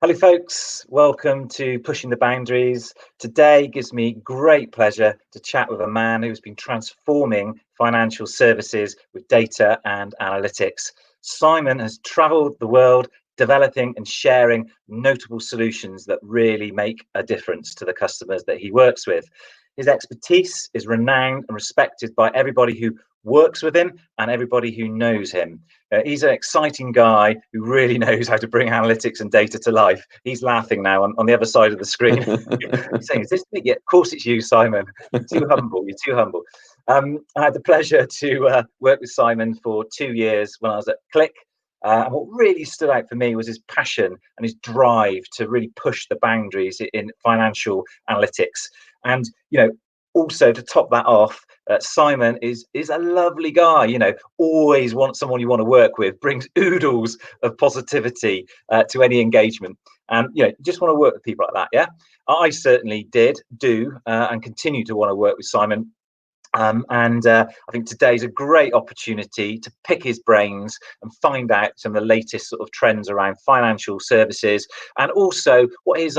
Hello, folks. Welcome to Pushing the Boundaries. Today gives me great pleasure to chat with a man who's been transforming financial services with data and analytics. Simon has traveled the world developing and sharing notable solutions that really make a difference to the customers that he works with. His expertise is renowned and respected by everybody who works with him and everybody who knows him. He's an exciting guy who really knows how to bring analytics and data to life. He's laughing now on the other side of the screen. He's saying, "Is this me?" Yeah, of course it's you, Simon. You're too humble. You're too humble. I had the pleasure to work with Simon for 2 years when I was at Qlik. And what really stood out for me was his passion and his drive to really push the boundaries in financial analytics. And also to top that off, Simon is a lovely guy. Always want someone you want to work with. Brings oodles of positivity to any engagement, and just want to work with people like that. Yeah, I certainly do, and continue to want to work with Simon. I think today's a great opportunity to pick his brains and find out some of the latest sort of trends around financial services, and also what his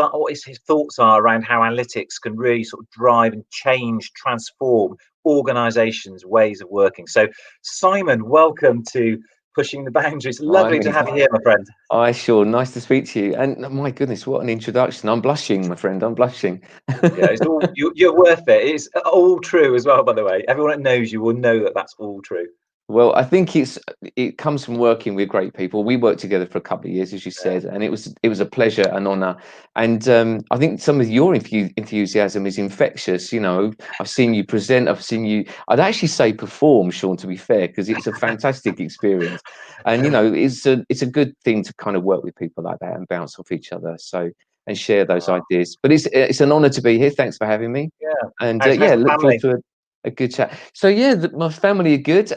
thoughts are around how analytics can really sort of drive and change, transform organizations' ways of working. So, Simon, welcome to Pushing the Boundaries. Lovely to have you here, my friend. Hi, Sean. Nice to speak to you. And my goodness, what an introduction. I'm blushing, my friend. I'm blushing. Yeah, it's all you're worth it. It's all true as well, by the way. Everyone that knows you will know that that's all true. Well, I think it comes from working with great people. We worked together for a couple of years, as you Yeah. said, and it was a pleasure and honor. And I think some of your enthusiasm is infectious. I've seen you present. I've seen you. I'd actually say perform, Sean. To be fair, because it's a fantastic experience, and it's a good thing to kind of work with people like that and bounce off each other. So and share those ideas. But it's an honor to be here. Thanks for having me. Yeah. And How's yeah, the look forward family? to a good chat. So yeah, my family are good.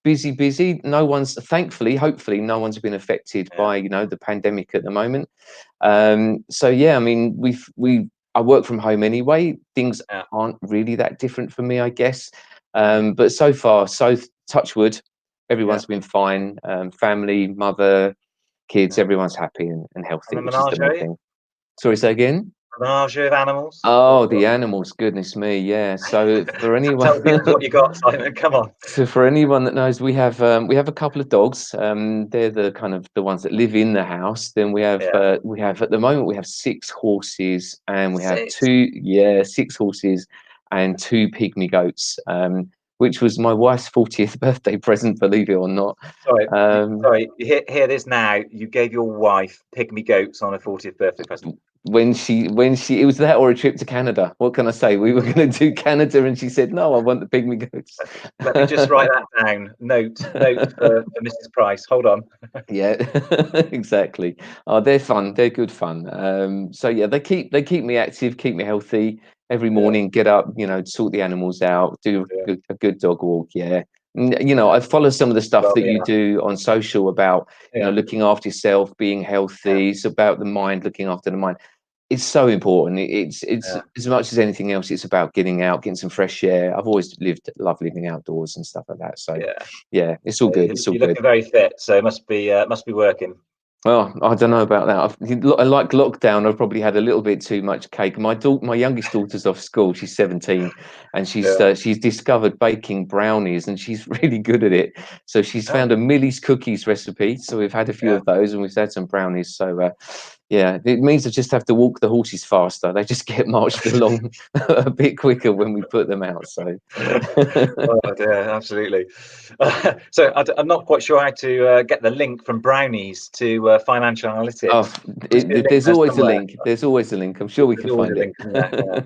Busy. Thankfully, hopefully, no one's been affected Yeah. by the pandemic at the moment. So yeah, I mean, I work from home anyway. Things Yeah. aren't really that different for me, I guess. But so far, touch wood, Yeah. everyone's been fine. Family, mother, kids, Yeah. everyone's happy and And healthy, the which is the main menagerie? thing. Sorry, say again. Menagerie of animals? What Oh, you got? the animals, goodness me, yeah. So for anyone, Tell people what you got, Simon. Come on. so for anyone that knows, we have a couple of dogs. They're the kind of the ones that live in the house. Then Yeah. we have at the moment we have 6 horses, and we have Six. two, yeah, 6 horses and two pygmy goats. Which was my wife's 40th birthday present, believe it or not. Sorry. Um, Sorry. You hear this now. You gave your wife pygmy goats on her 40th birthday present. when she it was that or a trip to Canada. What can I say? We were going to do Canada, and she said, "No, I want the pygmy goats." Let me just write that down. Note for Mrs. Price. Hold on. Yeah, exactly. Oh, they're fun. They're good fun. So yeah, they keep me active, keep me healthy. Every Yeah. morning, get up, sort the animals out, do Yeah. a good dog walk. Yeah. Yeah. I follow some of the stuff Well, that you yeah. do on social about, Yeah. looking after yourself, being Yeah. healthy. It's about the mind, looking after the mind. It's so important. It's Yeah. as much as anything else. It's about getting out, getting some fresh air. I've always love living outdoors and stuff like that. So, Yeah. yeah, it's all good. It's all You're good. looking very fit, so it must be working. Well, I don't know about that. Like lockdown, I've probably had a little bit too much cake. My youngest daughter's off school. She's 17, and she's Yeah. uh, she's discovered baking brownies, and she's really good at it. So she's Oh, found a Millie's cookies recipe. So we've had a few yeah. of those, and we've had some brownies. So yeah, it means I just have to walk the horses faster. They just get marched along a bit quicker when we put them out. So. Oh dear, absolutely. So I'm not quite sure how to get the link from brownies to financial Oh, analytics. Must be a link there's there always a somewhere. link. There's always a link. I'm sure we There's can always a find link in there. Yeah.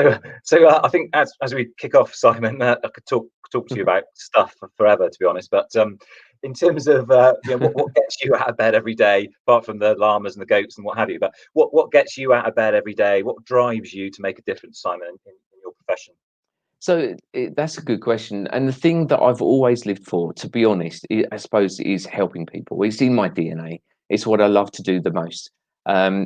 it. So I think as we kick off, Simon, I could talk to you about stuff for forever, to be honest. But in terms of what gets you out of bed every day, apart from the llamas and the goats and what have you, but what gets you out of bed every day? What drives you to make a difference, Simon, in your profession? So that's a good question. And the thing that I've always lived for, to be honest, I suppose, is helping people. It's in my DNA. It's what I love to do the most.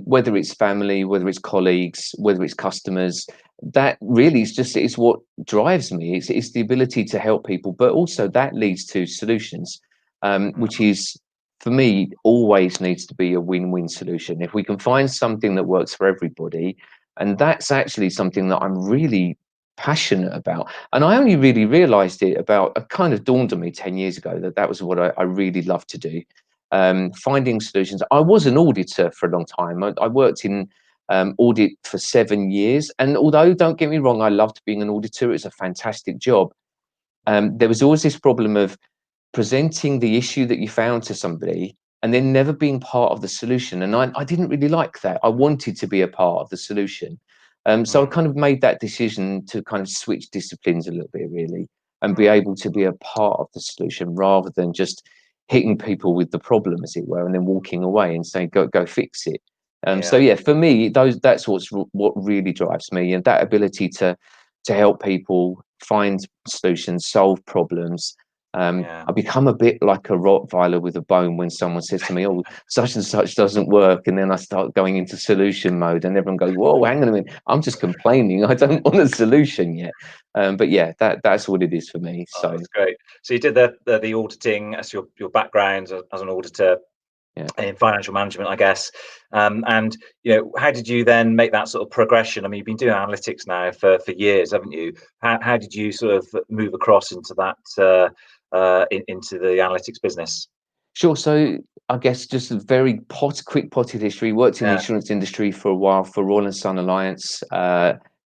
Whether it's family, whether it's colleagues, whether it's customers, that really is just it's what drives me. It's the ability to help people, but also that leads to solutions, which is for me, always needs to be a win-win solution. If we can find something that works for everybody, and that's actually something that I'm really passionate about. And I only really realized it about, it kind of dawned on me 10 years ago that that was what I really love to do. Finding solutions. I was an auditor for a long time. I worked in audit for 7 years. And although, don't get me wrong, I loved being an auditor, it's a fantastic job. There was always this problem of presenting the issue that you found to somebody and then never being part of the solution. And I didn't really like that. I wanted to be a part of the solution. So I Mm, kind of made that decision to kind of switch disciplines a little bit, really, and be mm, able to be a part of the solution rather than just hitting people with the problem, as it were, and then walking away and saying, go fix it. So yeah, yeah, for me, that's what really drives me, and that ability to help people find solutions, solve problems. yeah. I become a bit like a Rottweiler with a bone when someone says to me, "Oh, such and such doesn't work," and then I start going into solution mode, and everyone goes, "Whoa, hang on a minute! I'm just complaining. I don't want a solution yet." But yeah, that's what it is for me. Oh, So that's great. So you did the auditing as your background as an auditor yeah. in financial management, I guess. And how did you then make that sort of progression? I mean, you've been doing analytics now for years, haven't you? How did you sort of move across into that into the analytics business? Sure. So I guess just a very quick potted history. Worked in the Yeah, insurance industry for a while for Royal and Sun Alliance.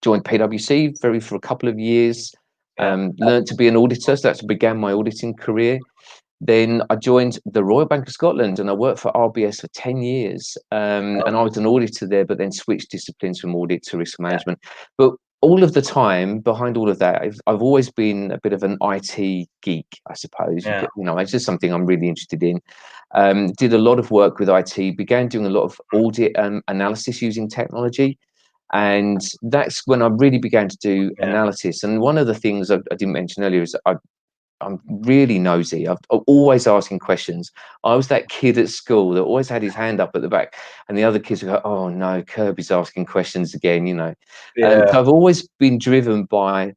Joined PwC for a couple of years. yeah, Learned to be an auditor. So that began my auditing career. Then I joined the Royal Bank of Scotland and I worked for RBS for 10 years. oh, And I was an auditor there, but then switched disciplines from audit to risk yeah, management. But all of the time, behind all of that, I've always been a bit of an IT geek, I suppose. yeah, It's just something I'm really interested in. Did a lot of work with IT, began doing a lot of audit analysis using technology. And that's when I really began to do yeah, analysis. And one of the things I didn't mention earlier is I'm really nosy. I'm always asking questions. I was that kid at school that always had his hand up at the back, and the other kids would go, "Oh no, Kirby's asking questions again." yeah, So I've always been driven by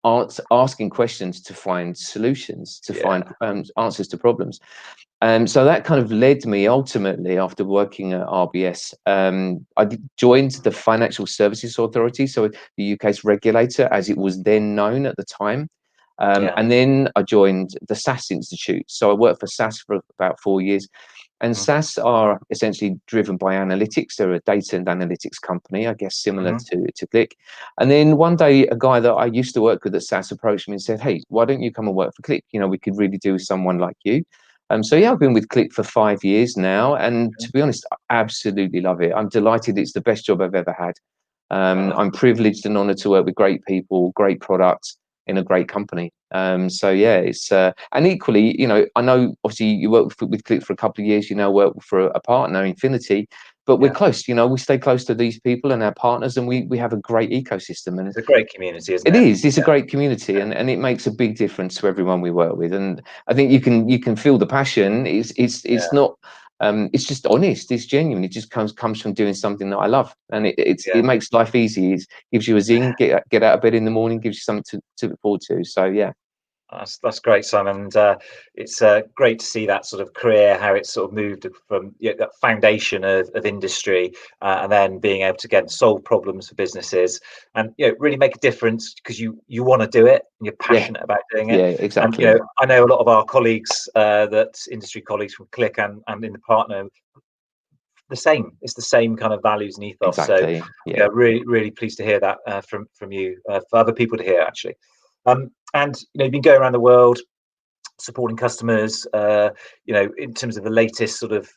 asking questions to find solutions, to find yeah, answers to problems. So that kind of led me ultimately, after working at RBS, joined the Financial Services Authority, so the UK's regulator, as it was then known at the time. yeah, And then I joined the SAS Institute. So I worked for SAS for about 4 years. And mm, SAS are essentially driven by analytics. They're a data and analytics company, I guess, similar mhm, to Qlik. And then one day, a guy that I used to work with at SAS approached me and said, "Hey, why don't you come and work for Qlik? We could really do with someone like you." So yeah, I've been with Qlik for 5 years now, and to be honest, I absolutely love it. I'm delighted. It's the best job I've ever had. oh, I'm privileged and honoured to work with great people, great products in a great company. So yeah, it's and equally, I know obviously you worked with Qlik for a couple of years. You now work for a partner, Infinity, but we're yeah. close. We stay close to these people and our partners, and we have a great ecosystem. And It's a great community, isn't it it? is. It's a great community, and it makes a big difference to everyone we work with. And I think you can feel the passion. It's Yeah, not. It's just honest. It's genuine. It just comes from doing something that I love, and it yeah. makes life easy. It gives you a zing. Get out of bed in the morning. Gives you something to look forward to. So yeah, That's great, Simon. And it's great to see that sort of career, how it's sort of moved from that foundation of industry, and then being able to get solve problems for businesses, and really make a difference because you want to do it and you're yeah, passionate about doing it. yeah, And exactly, I know a lot of our colleagues, that industry colleagues from Qlik and in the partner, the same. It's the same kind of values and ethos. So exactly. Yeah, yeah, really pleased to hear that from you, for other people to hear actually. And you've been going around the world supporting customers, in terms of the latest sort of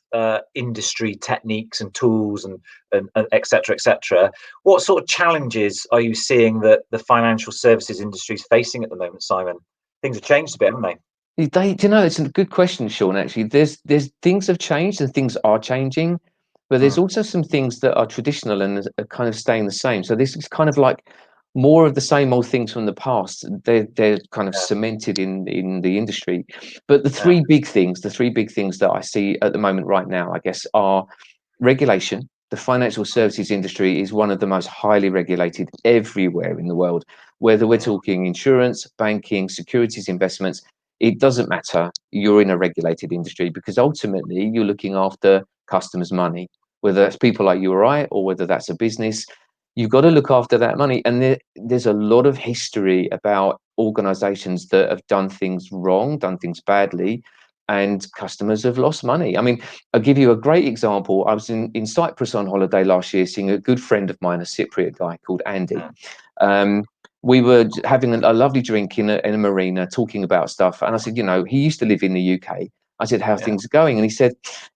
industry techniques and tools and et cetera, et cetera. What sort of challenges are you seeing that the financial services industry is facing at the moment, Simon? Things have changed a bit, haven't they? it's a good question, Sean. Actually, there's things have changed and things are changing, but there's Mm, also some things that are traditional and are kind of staying the same. So this is kind of like more of the same old things from the past. They're kind of yeah, cemented in the industry. But yeah, the three big things that I see at the moment right now, I guess, are regulation. The financial services industry is one of the most highly regulated everywhere in the world, whether we're mm, talking insurance, banking, securities, investments. it doesn't matter. You're in a regulated industry because ultimately you're looking after customers' money, whether that's people like you or I, or whether that's a business. You've got to look after that money. And there's a lot of history about organizations that have done things wrong, done things badly, and customers have lost money. I mean, I'll give you a great example. I was in Cyprus on holiday last year, seeing a good friend of mine, a Cypriot guy called Andy. Um, we were having a lovely drink in a marina, talking about stuff. And I said, he used to live in the UK. I said, how Yeah. things are going? And he said,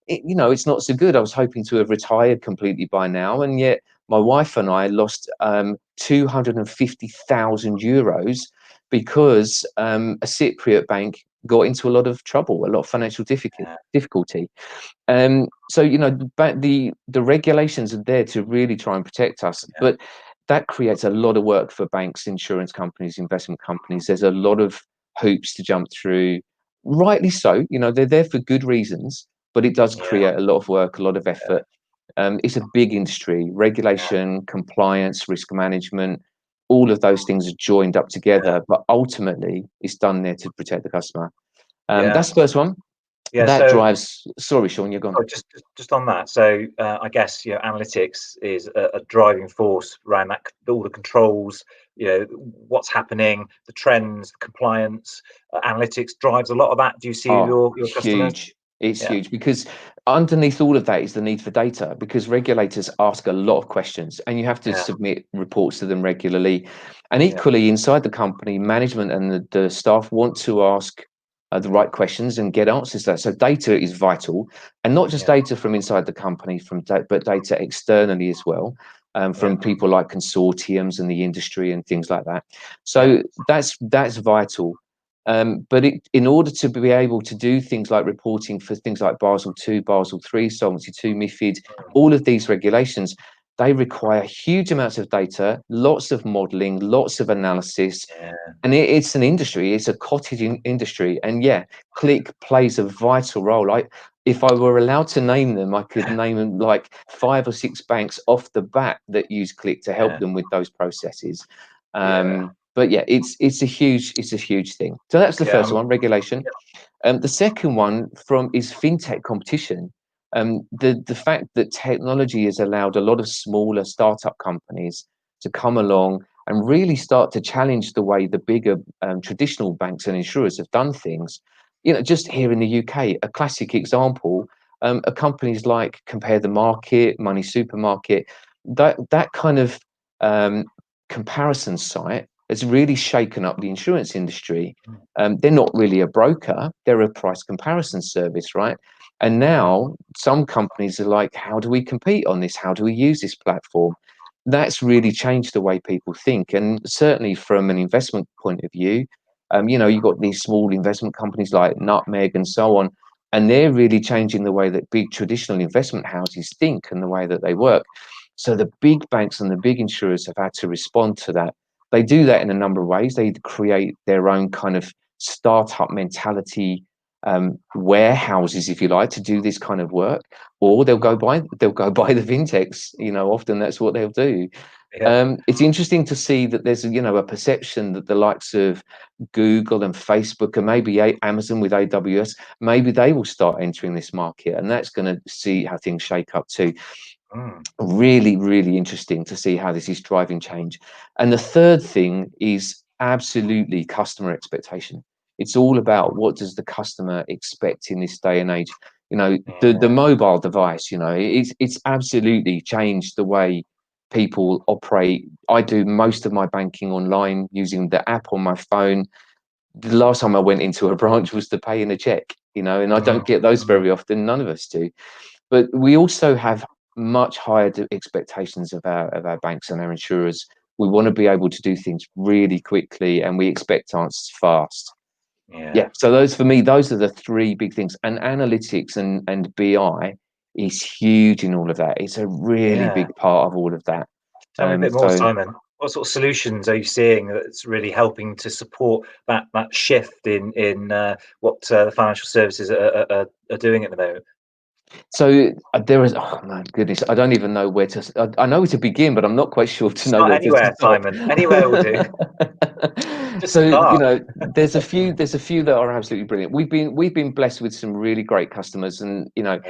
it's not so good. I was hoping to have retired completely by now. And yet my wife and I lost 250,000 euros because a Cypriot bank got into a lot of trouble, a lot of financial difficulty. So but the regulations are there to really try and protect us, but that creates a lot of work for banks, insurance companies, investment companies. There's a lot of hoops to jump through. Rightly so, they're there for good reasons, but it does Yeah. create a lot of work, a lot of effort. It's a big industry. Regulation, compliance, risk management, all of those things are joined up together, but ultimately it's done there to protect the customer. Yeah. That's the first one. Yeah. That So, drives. Sorry, Sean, you're gone. just on that. So, I guess analytics is a driving force around that. All the controls, what's happening, the trends, compliance, analytics drives a lot of that. Do you see Oh, your customers? huge. It's Yeah. huge because underneath all of that is the need for data, because regulators ask a lot of questions and you have to Yeah. submit reports to them regularly. And Yeah. equally, inside the company, management and the staff want to ask the right questions and get answers to that. So data is vital, and not just Yeah. data from inside the company, but data externally as well, Yeah. from people like consortiums and the industry and things like that. Yeah. So that's vital. But in order to be able to do things like reporting for things like Basel II, Basel III, Solvency II, MiFID, all of these regulations, they require huge amounts of data, lots of modeling, lots of analysis, Yeah. and it's an industry. It's a cottage industry, and yeah, Qlik plays a vital role. If I were allowed to name them, I could name them like 5 or 6 banks off the bat that use Qlik to help Yeah. them with those processes. Yeah. But yeah, it's a huge thing. So that's the Yeah. first one, regulation. The second one is fintech competition. The fact that technology has allowed a lot of smaller startup companies to come along and really start to challenge the way the bigger traditional banks and insurers have done things. Just here in the UK, a classic example are companies like Compare the Market, Money Supermarket. That kind of um, comparison site has really shaken up the insurance industry. They're not really a broker, they're a price comparison service, right? And now some companies are like, how do we compete on this? How do we use this platform? That's really changed the way people think. And certainly from an investment point of view, you've got these small investment companies like Nutmeg and so on, and they're really changing the way that big traditional investment houses think and the way that they work. So the big banks and the big insurers have had to respond to that. They do that in a number of ways. They create their own kind of startup mentality warehouses, if you like, to do this kind of work, or they'll go buy the fintechs. Often that's what they'll do. Yeah. It's interesting to see that there's a perception that the likes of Google and Facebook and maybe Amazon with AWS, maybe they will start entering this market, and that's going to see how things shake up too. Mm. Really, really interesting to see how this is driving change. And the third thing is absolutely customer expectation. It's all about, what does the customer expect in this day and age? The Yeah. mobile device, it's absolutely changed the way people operate. I do most of my banking online using the app on my phone. The last time I went into a branch was to pay in a check, and I Mm. don't get those Mm. very often. None of us do. But we also have much higher expectations of our banks and our insurers. We want to be able to do things really quickly, and we expect answers fast. Yeah. Yeah. So those, for me, those are the three big things. And analytics and BI is huge in all of that. It's a really Yeah. big part of all of that. Tell me a bit more, So Simon. What sort of solutions are you seeing that's really helping to support that shift in what the financial services are doing at the moment? there is, oh my goodness, I don't even know where to. I know where to begin, but I'm not quite sure to know Start where to anywhere, stop. Simon. Anywhere will do. So you Ah, know, there's a few that are absolutely brilliant. We've been blessed with some really great customers, and you know,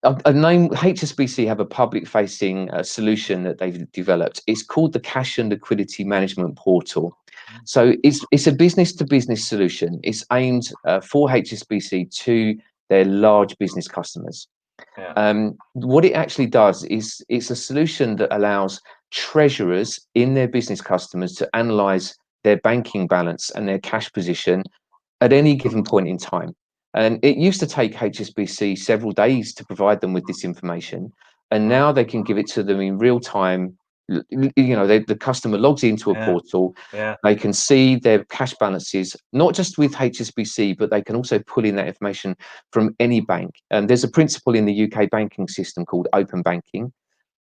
yeah. a name HSBC have a public facing solution that they've developed. It's called the Cash and Liquidity Management Portal. So it's a business to business solution. It's aimed for HSBC to their large business customers. Yeah. What it actually does is it's a solution that allows treasurers in their business customers to analyze their banking balance and their cash position at any given point in time. And it used to take HSBC several days to provide them with this information. And Mm. now they can give it to them in real time. You know, the customer logs into a Yeah. portal. Yeah. They can see their cash balances, not just with HSBC, but they can also pull in that information from any bank. And there's a principle in the UK banking system called open banking,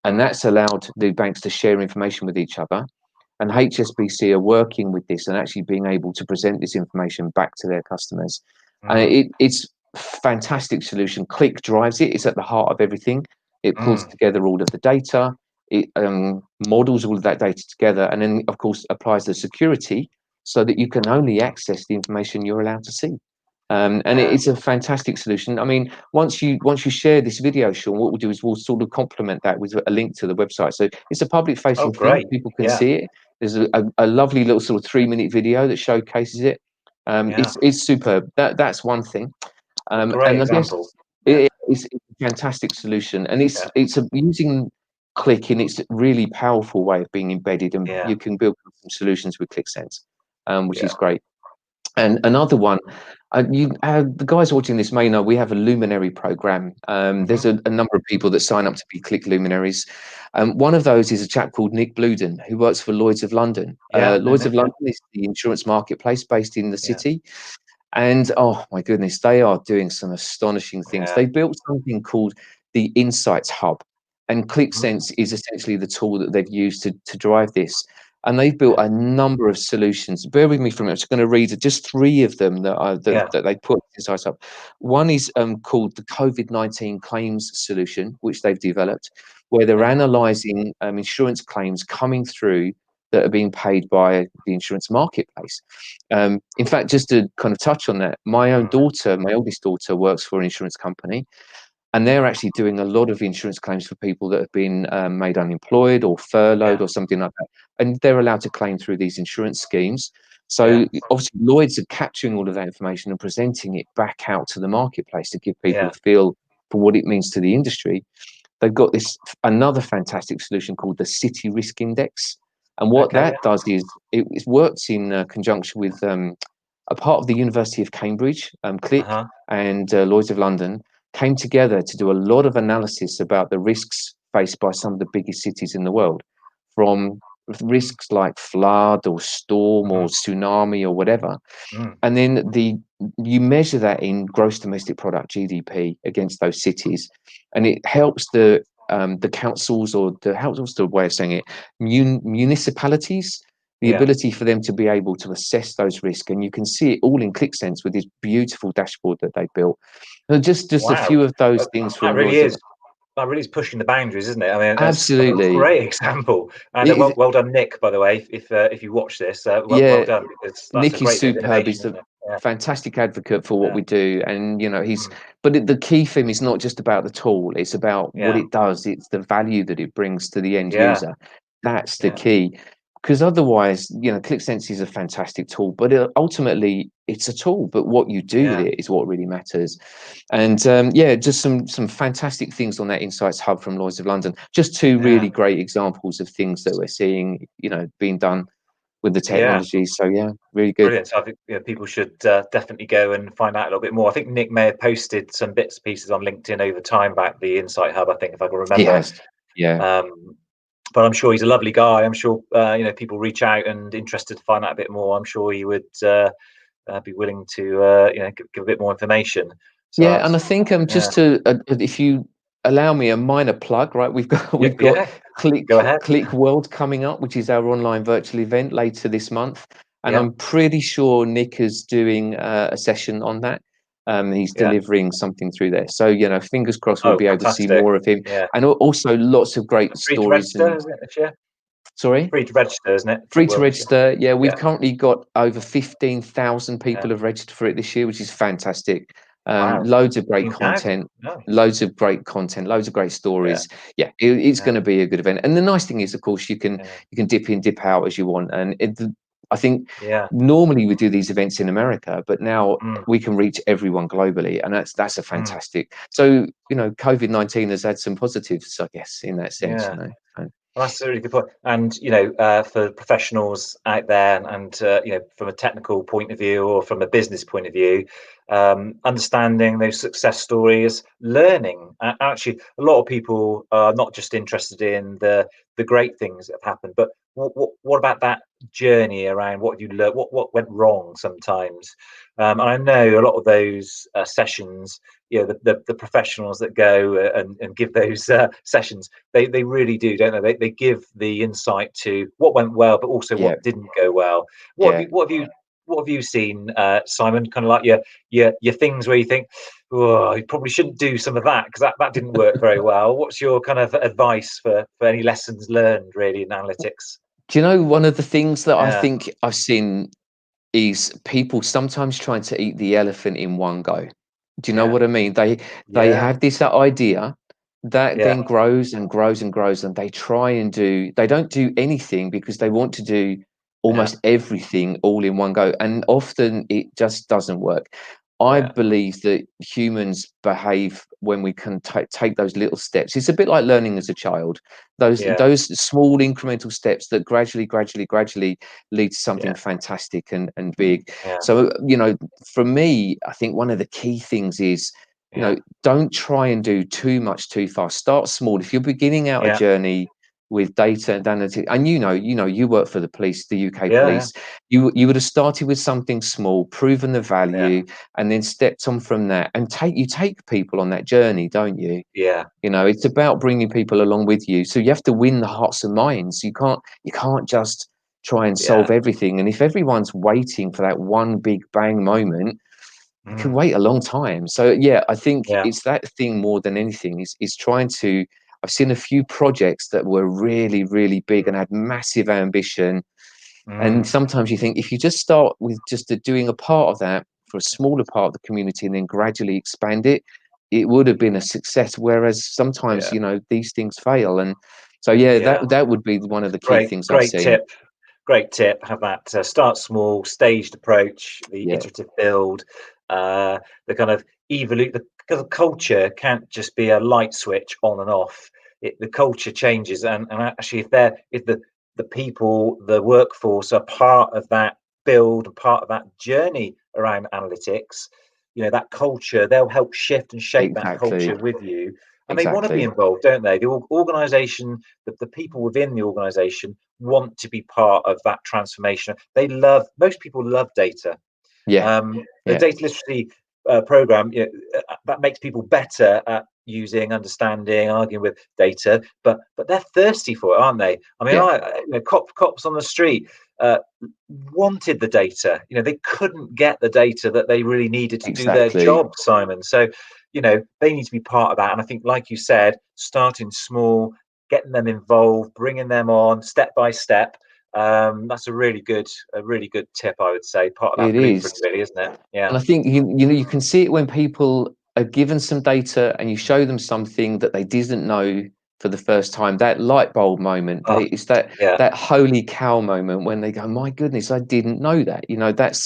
and Mm. that's allowed the banks to share information with each other. And HSBC are working with this and actually being able to present this information back to their customers. And Mm. it's a fantastic solution. Qlik drives it. It's at the heart of everything. It pulls Mm. together all of the data. It models all of that data together, and then of course applies the security so that you can only access the information you're allowed to see. And Yeah. it's a fantastic solution. I mean, once you share this video, Sean, what we'll do is we'll sort of complement that with a link to the website. So it's a public Oh, facing thing. great. People can Yeah. see it. There's a lovely little sort of 3-minute video that showcases it. Yeah. It's superb. That's one thing. What a great And I guess example. Yeah. it's a fantastic solution, and Yeah. using Qlik in its really powerful way of being embedded, and Yeah. you can build custom solutions with ClickSense, which Yeah. is great. And another one, the guys watching this may know we have a luminary program. Hmm. There's a number of people that sign up to be Qlik luminaries. One of those is a chap called Nick Bluden, who works for Lloyd's of London. Yeah. No, Lloyd's Nick. of Yeah. London is the insurance marketplace based in the Yeah. city. And oh my goodness, they are doing some astonishing things. Yeah. They built something called the Insights Hub, and Hmm. ClickSense is essentially the tool that they've used to drive this. And they've built Yeah. a number of solutions. Bear with me for a minute. I'm just going to read just 3 of them Yeah. that they put Insights Hub. One is called the COVID-19 claims solution, which they've developed, where they're Yeah. analysing insurance claims coming through that are being paid by the insurance marketplace. In fact, just to kind of touch on that, my own Mm. daughter, my oldest daughter, works for an insurance company, and they're actually doing a lot of insurance claims for people that have been made unemployed or furloughed Yeah. or something like that, and they're allowed to claim through these insurance schemes. Yeah. So obviously, Lloyd's are capturing all of that information and presenting it back out to the marketplace to give people Yeah. a feel for what it means to the industry. They've got this another fantastic solution called the City Risk Index, and what Okay. that Yeah. does is it works in conjunction with a part of the University of Cambridge, Qlik, Uh-huh. and Lloyd's of London came together to do a lot of analysis about the risks faced by some of the biggest cities in the world, from risks like flood or storm or Hmm. tsunami or whatever. Mm. And then you measure that in gross domestic product (GDP) against those cities, and it helps the councils, or what's the way of saying it, municipalities, the Yeah. ability for them to be able to assess those risks. And you can see it all in ClickSense with this beautiful dashboard that they built. So just a Wow. few of those That things that from really Lloyd's of. is that really is pushing the boundaries, isn't it? I mean, that's a Absolutely. great example. And It, well done, Nick, by the way, if you watch this, well yeah, done, because that's a Nick is great bit of superb. innovation, He's isn't a it? Yeah. fantastic advocate for what Yeah. we do, and you know he's. Mm. But the key thing is not just about the tool; it's about what Yeah. it does. It's the value that it brings to the end Yeah. user. That's the Yeah. key. Because otherwise, you know, ClickSense is a fantastic tool, but ultimately it's a tool. But what you do with Yeah. it is what really matters. And yeah, just some fantastic things on that Insights Hub from Lloyd's of London. Just two Yeah. really great examples of things that we're seeing, you know, being done with the Yeah. technology. So yeah, really good. Brilliant. So I think, people should definitely go and find out a little bit more. I think Nick may have posted some bits and pieces on LinkedIn over time about the Insight Hub, I think, if I can He remember. has. Yeah. But I'm sure he's a lovely guy. I'm sure people reach out and interested to find out a bit more. I'm sure he would be willing to give a bit more information. So Yeah, and I that's think yeah, just to if you allow me a minor plug, right? We've got yeah, we've got yeah. Go ahead. Qlik World coming up, which is our online virtual event later this month, and Yeah, I'm pretty sure Nick is doing a session on that. He's yeah. delivering something through there, so you know, fingers crossed we'll Oh, be able to see fantastic. more of him, Yeah. and also lots of great Free to stories register, and. isn't it, this year? Sorry? Free to register, isn't it? Free to Well, register. Yeah, we've yeah, currently got over 15,000 yeah. people have registered for it this year, which is fantastic. Wow, Loads of great 15,000. content, Oh, loads of great content, loads of great yeah, stories. Yeah, it's yeah, going to be a good event. And the nice thing is, of course, yeah, you can dip in, dip out as you want. And I think yeah. normally we do these events in America, but now Mm, we can reach everyone globally, and that's a mm, fantastic. So COVID-19 has had some positives, I guess, in that sense. yeah. So, Well, that's a really good point. And for professionals out there, and from a technical point of view or from a business point of view, understanding those success stories, learning. Actually, a lot of people are not just interested in the great things that have happened, but what about that journey around what you learned, what went wrong sometimes. And I know a lot of those sessions, the professionals that go and give those sessions, they really do, don't they? They give the insight to what went well, but also yeah, what didn't go well. What have yeah. you seen, Simon? Kind of like your things where you think, oh, you probably shouldn't do some of that because that didn't work very well. What's your kind of advice for any lessons learned really in analytics? Do you know one of the things that I Yeah, think I've seen is people sometimes trying to eat the elephant in one go. Do you know yeah, what I mean? They yeah, have this idea that yeah, then grows and grows and grows, and they don't do anything because they want to do yeah, almost everything all in one go, and often it just doesn't work. I yeah, believe that humans behave when we can take those little steps. It's a bit like learning as a child. yeah, Those small incremental steps that gradually lead to something yeah, fantastic and big. yeah, So, for me, I think one of the key things is, yeah, don't try and do too much too fast. Start small. If you're beginning out a yeah, journey with data and analytics, and you work for the police, the UK yeah, police, you would have started with something small, proven the yeah, value, and then stepped on from that. And take people on that journey, don't you? yeah, It's about bringing people along with you. So you have to win the hearts and minds. You can't just try and yeah, solve everything. And if everyone's waiting for that one big bang moment, you can mm, wait a long time. So yeah, I think yeah, it's that thing more than anything is trying to. I've seen a few projects that were really, really big and had massive ambition. And mm, sometimes you think if you just start with just doing a part of that for a smaller part of the community and then gradually expand it, it would have been a success. Whereas sometimes, yeah, these things fail. And so, yeah, yeah. that would be one of the key Great, things I've great seen. tip. Great tip. Have that start small, staged approach, the Yeah, iterative build, the kind of evolute. The culture can't just be a light switch on and off. The culture changes, and actually, if the people, the workforce are part of that build, part of that journey around analytics, that culture, they'll help shift and shape that exactly. culture with you, and they want to be Exactly. involved, don't they? The organization, the people within the organization want to be part of that transformation. Most people love data. Yeah. The Yeah. data literacy program, that makes people better at using, understanding, arguing with data, but they're thirsty for it, aren't they? I mean, Yeah. cops on the street uh, wanted the data. They couldn't get the data that they really needed to do their Exactly. job, Simon. So, they need to be part of that. And I think, like you said, starting small, getting them involved, bringing them on step by step. That's a really good tip, I would say. Part of that It is. blueprint, really, isn't it? Yeah, And I think you can see it when people are given some data and you show them something that they didn't know for the first time. That light bulb moment, oh, it's that yeah, holy cow moment when they go, "My goodness, I didn't know that."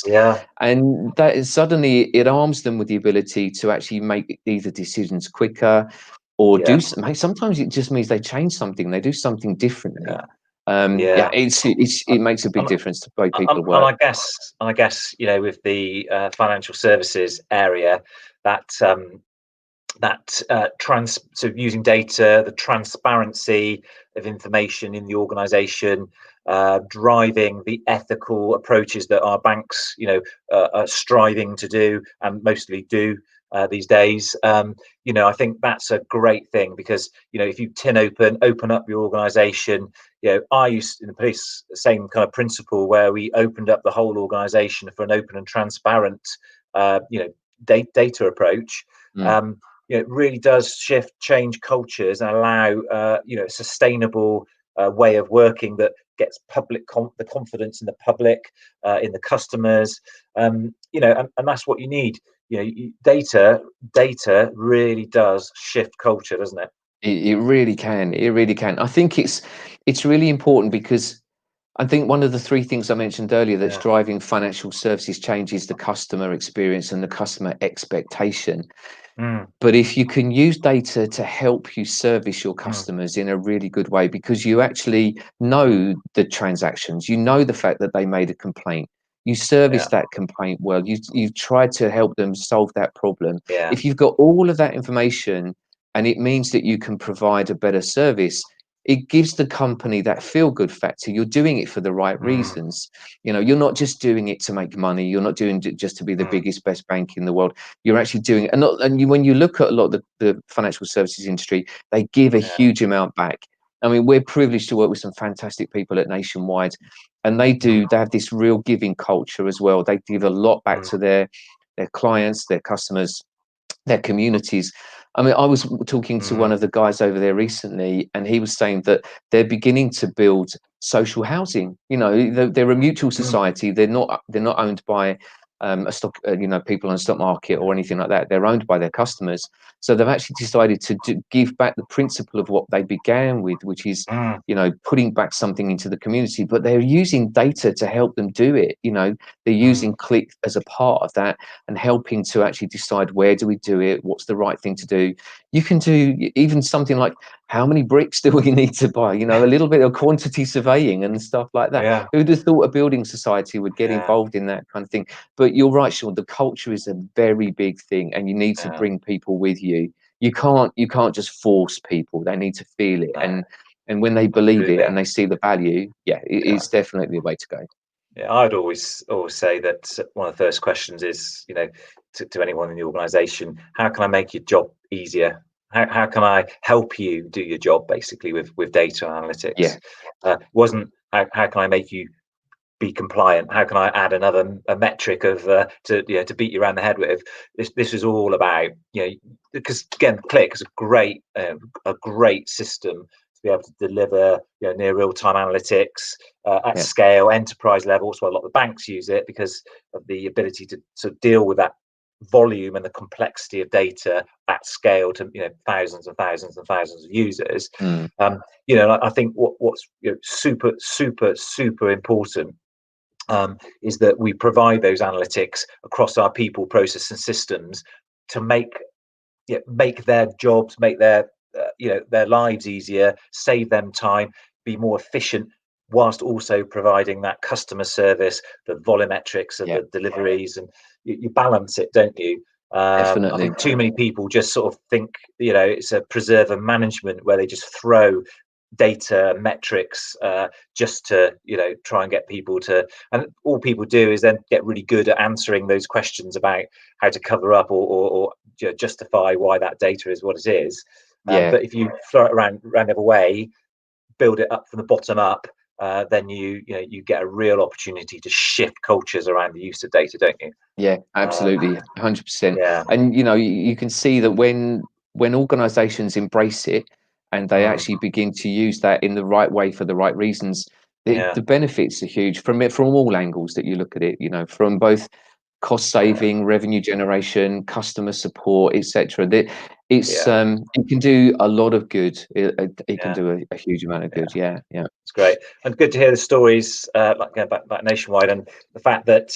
yeah, And that is suddenly it arms them with the ability to actually make either decisions quicker or yeah, sometimes it just means they change something, they do something differently. yeah, Yeah, yeah. it makes a big And, difference to the way and, people and work. I guess, with the financial services area, that so using data, the transparency of information in the organization, driving the ethical approaches that our banks, are striving to do and mostly do these days. I think that's a great thing because if you open up your organization. I used in the police the same kind of principle where we opened up the whole organization for an open and transparent, uh, you know, data approach. Mm, Um, it really does change cultures and allow sustainable way of working that gets the confidence in the public, in the customers, and that's what you need. Data really does shift culture, doesn't it? It really can. It really can. I think it's really important because I think one of the three things I mentioned earlier that's Yeah. driving financial services change is the customer experience and the customer expectation. Mm, But if you can use data to help you service your mm, customers in a really good way, because you actually know the transactions, you know the fact that they made a complaint, you service yeah. that complaint well, you've tried to help them solve that problem. Yeah. If you've got all of that information and it means that you can provide a better service, it gives the company that feel good factor. You're doing it for the right Mm, reasons. You're not just doing it to make money. You're not doing it just to be the mm, biggest, best bank in the world. You're actually doing it, when you look at a lot of the financial services industry, they give a yeah. huge amount back. I mean, we're privileged to work with some fantastic people at Nationwide, and Mm, they have this real giving culture as well. They give a lot back mm, to their clients, their customers, their communities. I mean, I was talking to one mm, of the guys over there recently, and he was saying that they're beginning to build social housing. They're a mutual mm, society. They're not owned by a stock, people on the stock market or anything like that. They're owned by their customers. So they've actually decided to give back the principle of what they began with, which is mm, putting back something into the community. But they're using data to help them do it. They're mm, using Qlik as a part of that and helping to actually decide, where do we do it, what's the right thing to do. You can do even something like, how many bricks do we need to buy, a little bit of quantity surveying and stuff like that. yeah. Who'd have thought a building society would get Yeah. involved in that kind of thing? But you're right, Sean, the culture is a very big thing, and you need to Yeah. bring people with you. You can't just force people. They need to feel it, No, and when they believe it and absolutely. they see the value, yeah, Yeah. it's definitely the way to go. Yeah, I'd always say that one of the first questions is, to anyone in the organization, how can I make your job easier? How can I help you do your job, basically, with data analytics? Yeah, Wasn't how can I make you be compliant? How can I add another a metric of to beat you around the head with? This is all about, because again, Qlik is a great system to be able to deliver, near real time analytics at yeah, scale, enterprise level. So a lot of the banks use it because of the ability to deal with that volume and the complexity of data at scale to, thousands and thousands and thousands of users. mm, I think what's, super super super important, is that we provide those analytics across our people, process, and systems to make their jobs, make their lives easier, save them time, be more efficient, whilst also providing that customer service, the volumetrics of yeah, the deliveries, and you balance it, don't you? I definitely. think too many people just sort of think, it's a preserve of management where they just throw data metrics, just to try and get people to, and all people do is then get really good at answering those questions about how to cover up, or justify why that data is what it is. Yeah. But if you throw it around the other way, build it up from the bottom up, then you get a real opportunity to shift cultures around the use of data, don't you? Yeah, um, absolutely, 100%. yeah. And you can see that when organizations embrace it and they Mm, actually begin to use that in the right way for the right reasons, yeah. the benefits are huge from all angles that you look at it, from both cost Yeah. saving, revenue generation, customer support, etc. That Yeah. it can do a lot of good. It can Yeah. do a huge amount of Yeah. good. Yeah, yeah, It's great, and good to hear the stories, like going back Nationwide, and the fact that,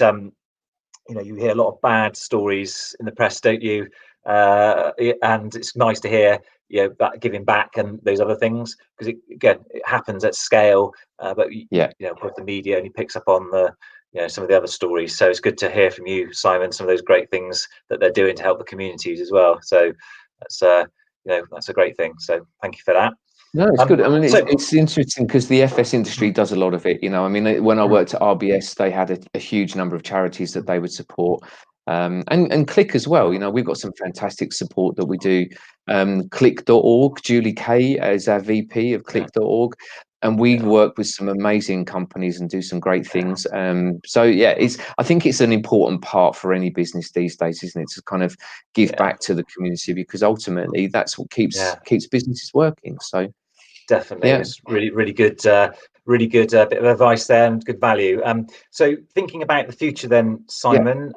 you hear a lot of bad stories in the press, don't you? And it's nice to hear, that giving back and those other things, because again, it happens at scale, but yeah. the media only picks up on the, some of the other stories. So it's good to hear from you, Simon, some of those great things that they're doing to help the communities as well. So that's that's a great thing. So thank you for that. No, it's good. I mean, it's So it's interesting because the FS industry mm, does a lot of it. I mean, when I mm, worked at RBS, they had a huge number of charities that they would support, and Qlik as well. mm, We've got some fantastic support that we do. Qlik.org, Julie Kay is our VP of yeah, Qlik.org, and we yeah, work with some amazing companies and do some great things. So yeah, I think it's an important part for any business these days, isn't it, to kind of give yeah, back to the community, because ultimately that's what keeps yeah. keeps businesses working. So. Definitely, it Yeah, was really good, really good bit of advice there and good value. So thinking about the future, then, yeah. Simon,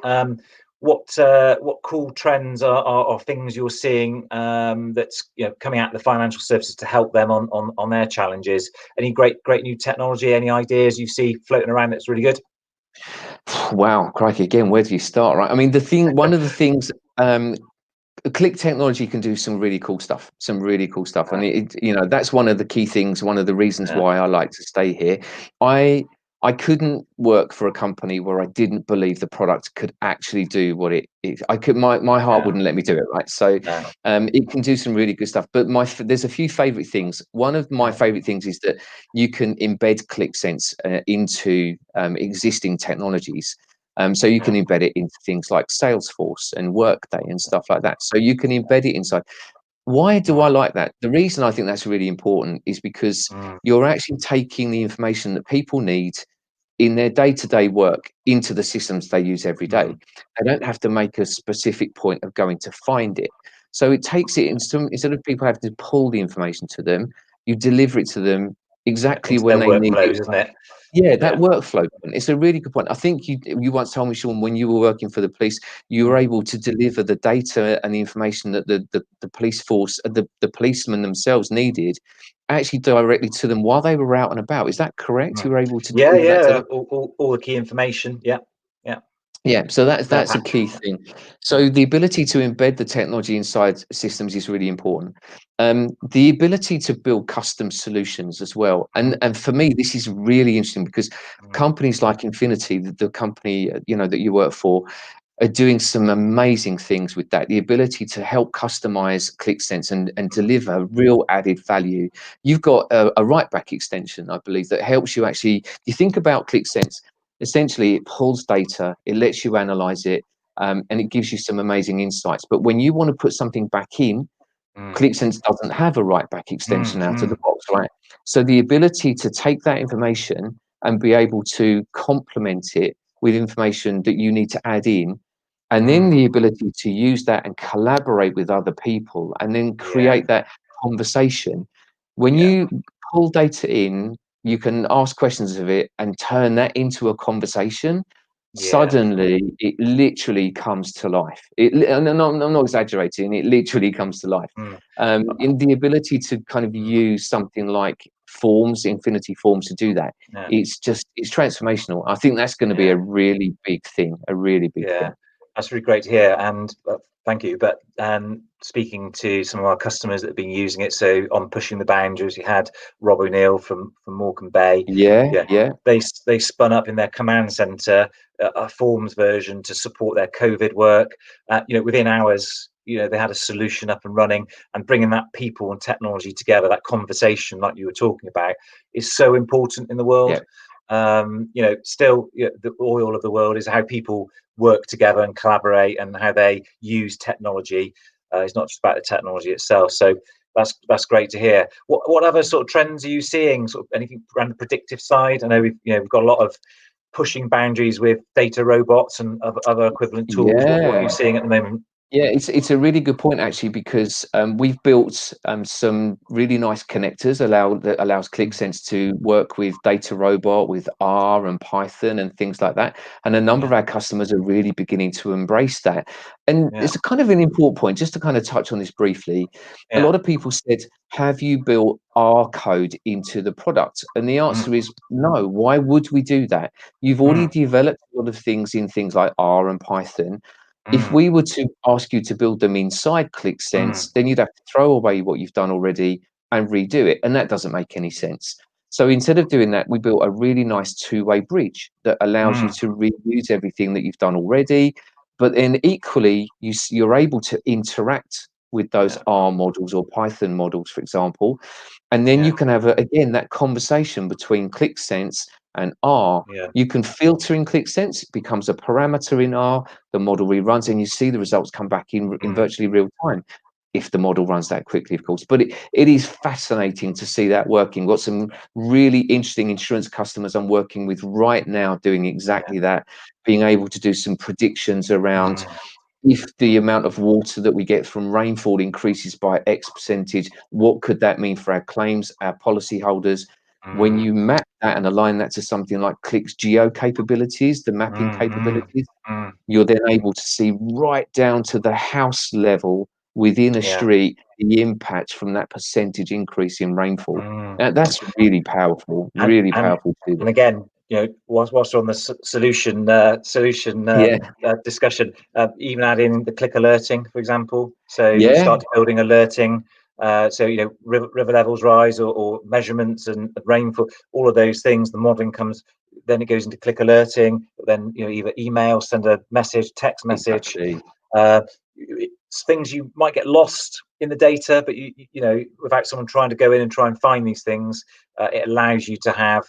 what cool trends are things you're seeing that's coming out of the financial services to help them on their challenges? Any great new technology? Any ideas you see floating around that's really good? Wow, crikey, again, where do you start, right? I mean, one of the things, Qlik technology can do some really cool stuff, and Uh, that's one of the key things. One of the reasons yeah, why I like to stay here. I I couldn't work for a company where I didn't believe the product could actually do what it is. I could my heart yeah, wouldn't let me do it, right? So no, it can do some really good stuff. But there's a few favorite things. One of my mm, favorite things is that you can embed ClickSense into existing technologies. So you can yeah, embed it into things like Salesforce and Workday and stuff like that. So you can embed it inside. Why do I mm, like that? The reason I think that's really important is because mm, you're actually taking the information that people need in their day-to-day work into the systems they use every day. mm. They don't have to make a specific point of going to find it. So it takes it instead of people having to pull the information to them, you deliver it to them exactly Into when their they need it. workflows, isn't it? Yeah, that Yeah. workflow point. It's a really good point. I think you once told me, Sean, when you were working for the police, you were Mm. able to deliver the data and the information that the police force, the policemen themselves needed, actually directly to them while they were out and about. Is that correct? You Mm. were able to Yeah, deliver that to yeah. them? All the key information. Yeah, yeah. Yeah, so No, that's a key thing. yeah. So the ability to embed the technology inside systems is really important. The ability to build custom solutions as well, Mhm, and for me, this is really interesting because mm, companies like Infinity, the company that you work for, are doing some amazing things with that. The ability to help customize ClickSense and mm, deliver real added value. You've got a write back extension, I believe, that helps you actually. You think about ClickSense. Essentially, it pulls data, it lets you analyze it, and it gives you some amazing insights. But when you want to put something back in, mm, ClickSense doesn't have a write back mm, extension out of the mm. box, right? So the ability to take that information and be able to complement it with information that you need to add in, and then Mm. the ability to use that and collaborate with other people and then Yeah, create that conversation. When yeah, you pull data in, you can ask questions of it and turn that into a conversation. yeah. Suddenly, it literally comes to life. And I'm not exaggerating. It literally comes to life. Mm, In the ability to kind of mm, use something like Forms, Infinity Forms, to do that, yeah, it's transformational. I think that's going to be yeah. a really big thing. A really big Yeah, thing. that's really great to hear, and thank you. But speaking to some of our customers that have been using it, so on pushing the boundaries, you had Rob O'Neill from Morecambe Bay. Yeah, Yeah, yeah, they spun up in their command center a Forms version to support their COVID work. Within hours, they had a solution up and running, and bringing that people and technology together, that conversation like you were talking about, is so important in the world. yeah, Still, the oil of the world is how people work together and collaborate and how they use technology. It's not just about the technology itself. So that's great to hear. What other sort of trends are you seeing? Sort of anything around the predictive side? I know we've got a lot of pushing boundaries with data robots and other equivalent tools. What are you yeah. seeing at the moment? Yeah, it's a really good point actually because we've built some really nice connectors that allows Mm, ClickSense to work with Data Robot, with R and Python and things like that. And a number yeah, of our customers are really beginning to embrace that. And yeah, it's a kind of an important point, just to kind of touch on this briefly. A yeah. lot of people said, "Have you built R code into the product?" And the Mm, answer is no. Why would we do that? You've already mm, developed a lot of things in things like R and Python. If mm, we were to ask you to build them inside mm, ClickSense, then you'd have to throw away what you've done already and redo it, and that doesn't make any sense. So instead of doing that, we built a really nice two-way bridge that allows you mm, to reuse everything that you've done already, but then equally, you're able to interact with those yeah, R models or Python models, for example, and then you yeah, can have again that conversation between ClickSense and R. yeah. You can filter in ClickSense, it becomes a parameter in R, the model reruns, and you see the results come back in Mm, virtually real time. If the model runs that quickly, of course. But it is fascinating to see that working. Got some really interesting insurance customers I'm working with right now doing yeah. exactly that, being able to do some predictions around Mm, if the amount of water that we get from rainfall increases by X percentage, what could that mean for our claims, our policyholders? When Mm, you map that and align that to something like Qlik's geo capabilities, the mapping mm, mm, capabilities, mm. you're then able to see right down to the house level within a Yeah. street the impact from that percentage increase in rainfall. Mm. That's And really and powerful to do and that. again, whilst we're on the solution Yeah, discussion, even add in the Qlik alerting, for example. So you yeah, start building alerting. So river levels rise, or measurements and rainfall, all of those things. The modelling comes, then it goes into Qlik alerting. Then either email, send a message, text message. exactly. Uh, it's things you might get lost in the data, but without someone trying to go in and try and find these things, it allows you to have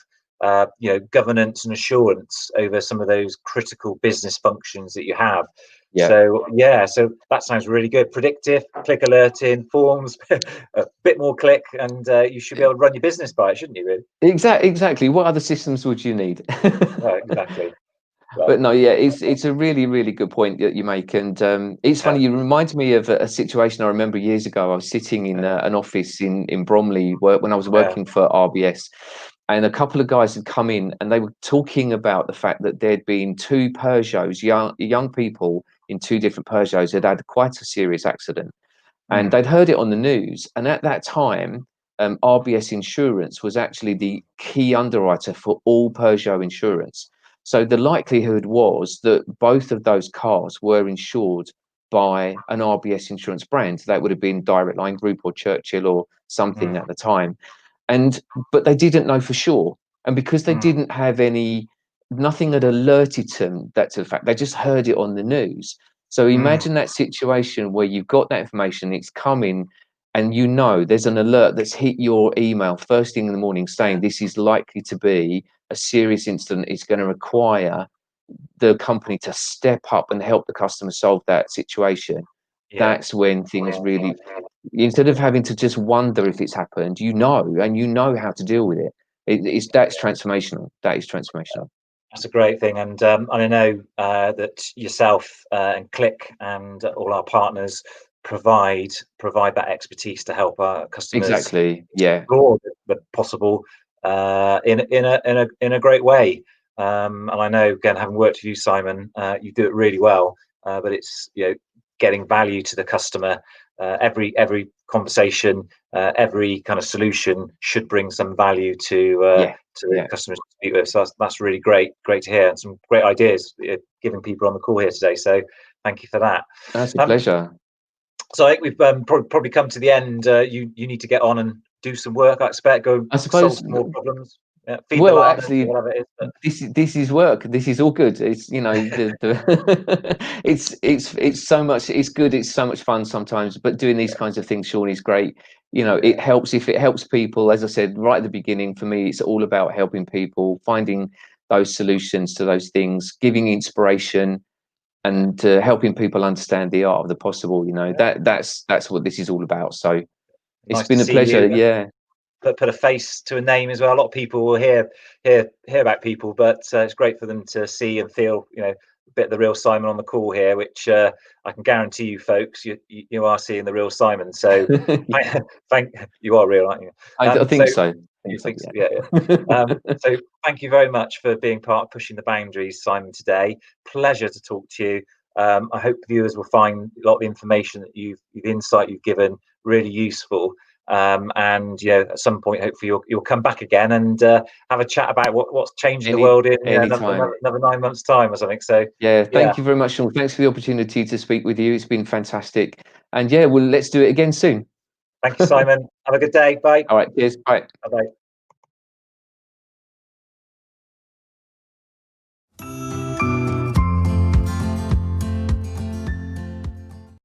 governance and assurance over some of those critical business functions that you have. Yeah. So yeah, so that sounds really good. Predictive, Qlik alerting, forms, a bit more Qlik, and you should be able to run your business by it, shouldn't you? Really? Exactly. What other systems would you need? Exactly. Right. But no, yeah, it's a really, really good point that you make, and it's Yeah. funny. You remind me of a situation I remember years ago. I was sitting in an office in Bromley when I was Yeah. working for RBS, and a couple of guys had come in, and they were talking about the fact that there'd been two Peugeots, young people in two different Peugeots had had quite a serious accident, and Mm, they'd heard it on the news. And at that time, RBS Insurance was actually the key underwriter for all Peugeot insurance. So the likelihood was that both of those cars were insured by an RBS insurance brand. That would have been Direct Line Group or Churchill or something mm, at the time. And but they didn't know for sure. And because they mm, didn't have nothing had alerted them that to the fact, they just heard it on the news. So mm, imagine that situation where you've got that information, it's coming, and there's an alert that's hit your email first thing in the morning yeah. saying this is likely to be a serious incident. It's going to require the company to step up and help the customer solve that situation. Yeah. That's when things really, instead of having to just wonder if it's happened, and you know how to deal with it. That's transformational. That is transformational. That's a great thing, and I know that yourself and Qlik and all our partners provide that expertise to help our customers Exactly. Yeah. explore the possible in a great way. And I know, again, having worked with you, Simon, you do it really well. But it's getting value to the customer. Every conversation, every kind of solution should bring some value Yeah. to the Yeah. customers to speak with. So that's really great to hear, and some great ideas giving people on the call here today. So thank you for that. That's a Um, pleasure. so I think we've probably come to the end. You need to get on and do some work. I expect, go I solve suppose. some more problems, feed the Well, llamas or actually, whatever it is. But this is work. This is all good. It's the it's so much. It's good. It's so much fun sometimes. But doing these kinds of things, Sean, is great. It yeah, helps if it helps people. As I said right at the beginning, for me, it's all about helping people, finding those solutions to those things, giving inspiration, and helping people understand the art of the possible. yeah. That's what this is all about. So it's Nice to been a see pleasure. you. Yeah. Put a face to a name as well. A lot of people will hear about people, but it's great for them to see and feel, a bit of the real Simon on the call here, which I can guarantee you, folks, you are seeing the real Simon. So thank you are real, aren't you? I So think so. I you think so. think so? Yeah, yeah. Yeah. So thank you very much for being part of pushing the boundaries, Simon. Today, pleasure to talk to you. I hope viewers will find a lot of the information that the insight you've given really useful. And at some point, hopefully, you'll come back again and have a chat about what's changing the world in Anytime. another 9 months' time or something. So, Yeah, yeah, thank you very much, Sean. Thanks for the opportunity to speak with you. It's been fantastic. And yeah, well, let's do it again soon. thank you, Simon. Have a good day. Bye. All right, cheers. Bye. Bye. Bye.